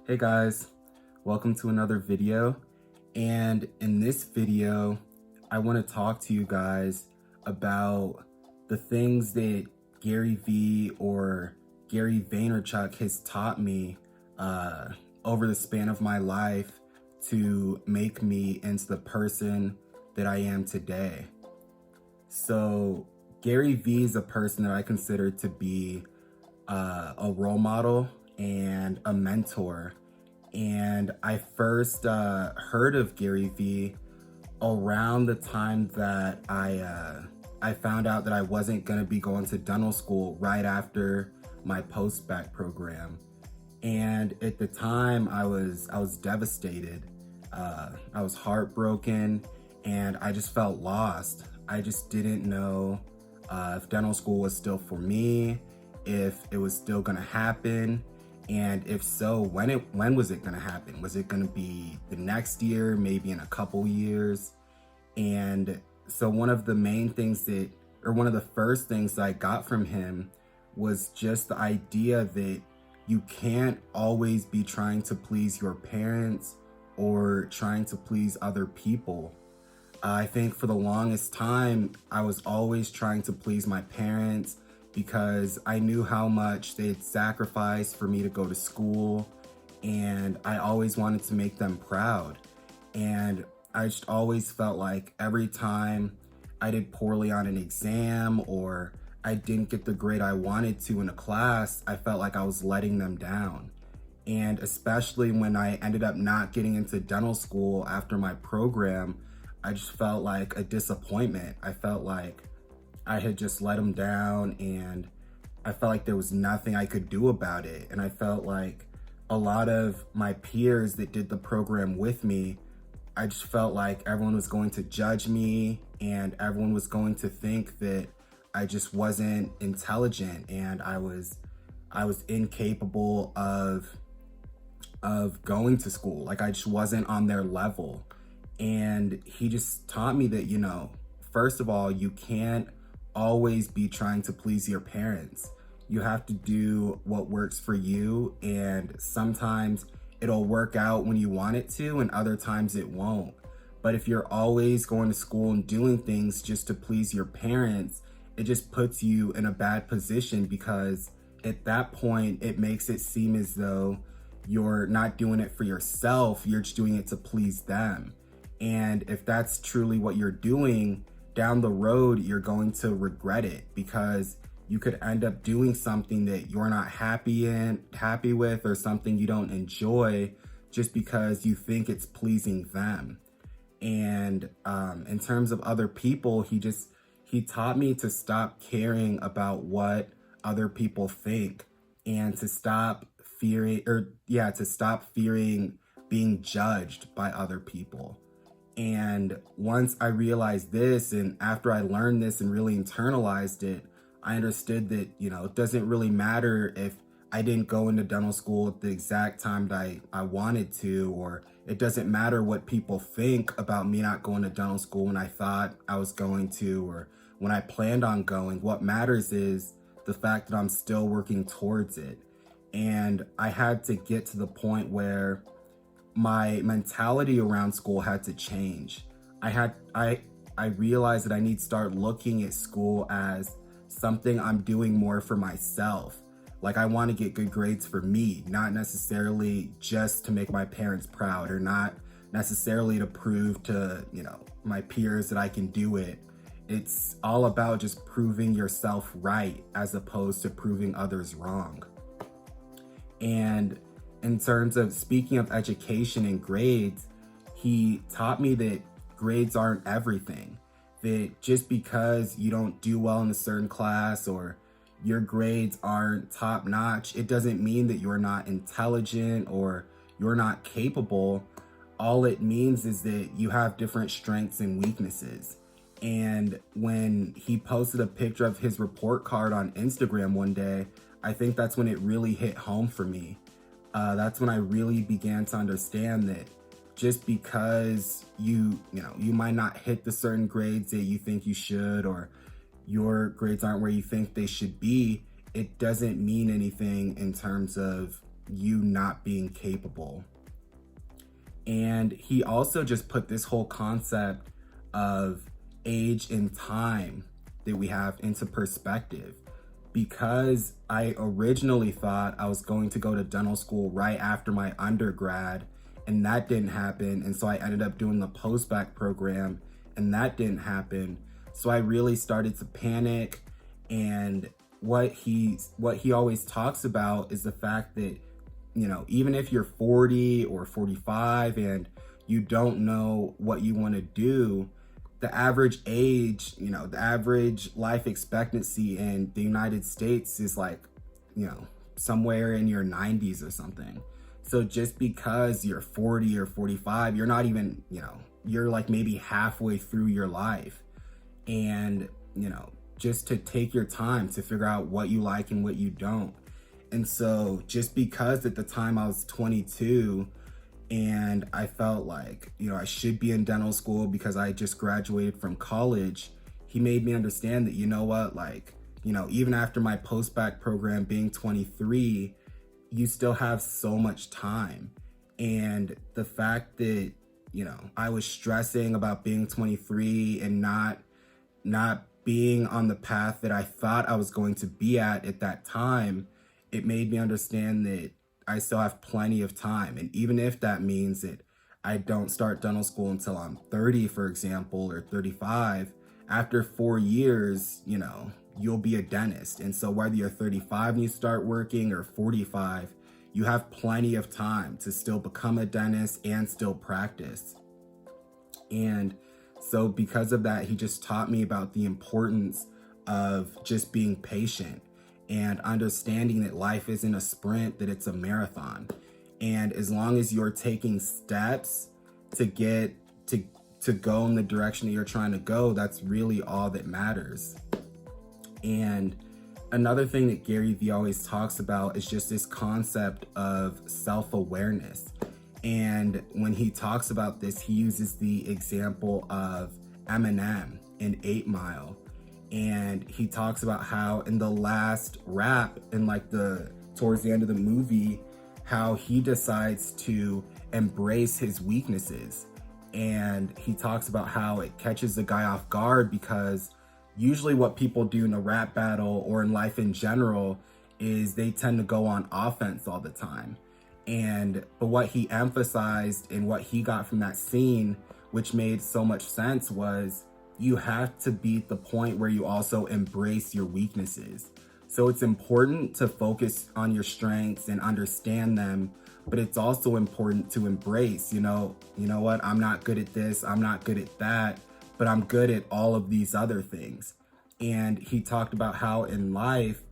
Hey guys, welcome to another video. And in this video, I want to talk to you guys about the things that Gary Vee or Gary Vaynerchuk has taught me over the span of my life to make me into the person that I am today. So Gary Vee is a person that I consider to be a role model and a mentor. And I first heard of Gary Vee around the time that I found out that I wasn't going to be going to dental school right after my post-bac program. And at the time, I was devastated. I was heartbroken, and I just felt lost. I just didn't know if dental school was still for me, if it was still gonna happen, and if so, when was it gonna happen? Was it gonna be the next year, maybe in a couple years? And so one of the main things that, or one of the first things that I got from him was just the idea that you can't always be trying to please your parents or trying to please other people. I think for the longest time, I was always trying to please my parents because I knew how much they had sacrificed for me to go to school, and I always wanted to make them proud. And I just always felt like every time I did poorly on an exam or I didn't get the grade I wanted to in a class, I felt like I was letting them down. And especially when I ended up not getting into dental school after my program, I just felt like a disappointment. I felt like I had just let them down, and I felt like there was nothing I could do about it. And I felt like a lot of my peers that did the program with me, I just felt like everyone was going to judge me and everyone was going to think that I just wasn't intelligent and I was incapable of going to school. Like I just wasn't on their level. And he just taught me that, first of all, you can't always be trying to please your parents. You have to do what works for you, and sometimes it'll work out when you want it to, and other times it won't. But if you're always going to school and doing things just to please your parents, it just puts you in a bad position, because at that point, it makes it seem as though you're not doing it for yourself, you're just doing it to please them. And if that's truly what you're doing, down the road, you're going to regret it, because you could end up doing something that you're not happy with, or something you don't enjoy just because you think it's pleasing them. And in terms of other people, he taught me to stop caring about what other people think, and to stop fearing being judged by other people. And once I realized this, and after I learned this and really internalized it, I understood that, it doesn't really matter if I didn't go into dental school at the exact time that I wanted to, or it doesn't matter what people think about me not going to dental school when I thought I was going to, or when I planned on going. What matters is the fact that I'm still working towards it. And I had to get to the point where my mentality around school had to change. I realized that I need to start looking at school as something I'm doing more for myself. Like, I want to get good grades for me, not necessarily just to make my parents proud, or not necessarily to prove to, my peers that I can do it. It's all about just proving yourself right as opposed to proving others wrong. And in terms of speaking of education and grades, he taught me that grades aren't everything. That just because you don't do well in a certain class or your grades aren't top notch, it doesn't mean that you're not intelligent or you're not capable. All it means is that you have different strengths and weaknesses. And when he posted a picture of his report card on Instagram one day, I think that's when it really hit home for me. That's when I really began to understand that just because you might not hit the certain grades that you think you should, or your grades aren't where you think they should be, it doesn't mean anything in terms of you not being capable. And he also just put this whole concept of age and time that we have into perspective. Because I originally thought I was going to go to dental school right after my undergrad, and that didn't happen. And so I ended up doing the post-bac program, and that didn't happen. So I really started to panic. And what he always talks about is the fact that, you know, even if you're 40 or 45 and you don't know what you want to do, the average age, you know, the average life expectancy in the United States is like, you know, somewhere in your 90s or something. So just because you're 40 or 45, you're not even, you know, you're like maybe halfway through your life. And, you know, just to take your time to figure out what you like and what you don't. And so just because at the time I was 22 and I felt like, you know, I should be in dental school because I just graduated from college, he made me understand that, you know what, like, you know, even after my post-bac program being 23, you still have so much time. And the fact that, you know, I was stressing about being 23 and not being on the path that I thought I was going to be at that time, it made me understand that I still have plenty of time. And even if that means that I don't start dental school until I'm 30, for example, or 35, after 4 years, you know, you'll be a dentist. And so whether you're 35 and you start working or 45, you have plenty of time to still become a dentist and still practice. And so because of that, he just taught me about the importance of just being patient and understanding that life isn't a sprint, that it's a marathon. And as long as you're taking steps to get to go in the direction that you're trying to go, that's really all that matters. And another thing that Gary Vee always talks about is just this concept of self-awareness. And when he talks about this, he uses the example of Eminem in 8 Mile. And he talks about how in the last rap, in like towards the end of the movie, how he decides to embrace his weaknesses. And he talks about how it catches the guy off guard, because usually what people do in a rap battle or in life in general is they tend to go on offense all the time. But what he emphasized and what he got from that scene, which made so much sense, was you have to be at the point where you also embrace your weaknesses. So it's important to focus on your strengths and understand them, but it's also important to embrace, you know what, I'm not good at this, I'm not good at that, but I'm good at all of these other things. And he talked about how in life,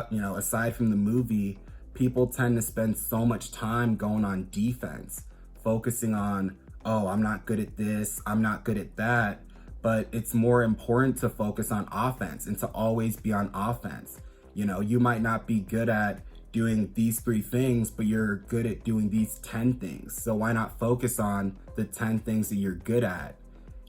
you know, aside from the movie, people tend to spend so much time going on defense, focusing on, oh, I'm not good at this, I'm not good at that. But it's more important to focus on offense and to always be on offense. You know, you might not be good at doing these 3 things, but you're good at doing these 10 things. So why not focus on the 10 things that you're good at?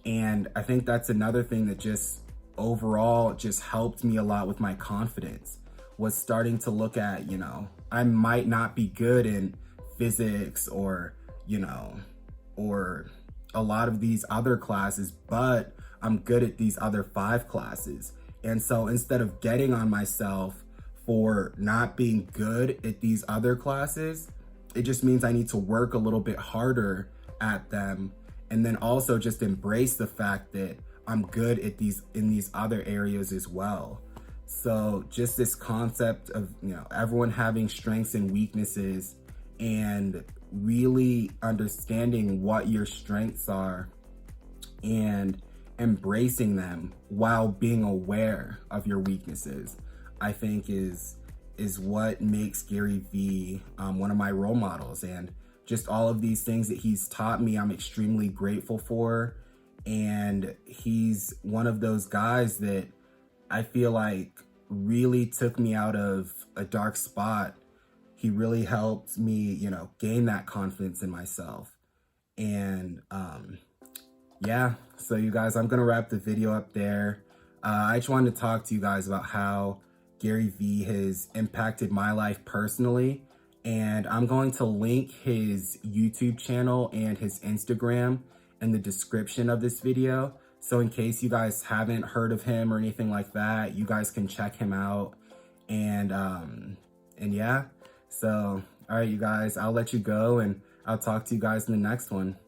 And I think that's another thing that just overall just helped me a lot with my confidence, was starting to look at, you know, I might not be good in physics or, you know, or a lot of these other classes, but I'm good at these other 5 classes. And so instead of getting on myself for not being good at these other classes, it just means I need to work a little bit harder at them. And then also just embrace the fact that I'm good at in these other areas as well. So just this concept of, you know, everyone having strengths and weaknesses, and really understanding what your strengths are and embracing them while being aware of your weaknesses, I think is what makes Gary Vee one of my role models. And just all of these things that he's taught me, I'm extremely grateful for. And he's one of those guys that I feel like really took me out of a dark spot. He really helped me, you know, gain that confidence in myself. And yeah, so you guys, I'm gonna wrap the video up there. I just wanted to talk to you guys about how Gary Vee has impacted my life personally, And I'm going to link his YouTube channel and his Instagram in the description of this video. So in case you guys haven't heard of him or anything like that, you guys can check him out. And yeah, so all right, you guys, I'll let you go and I'll talk to you guys in the next one.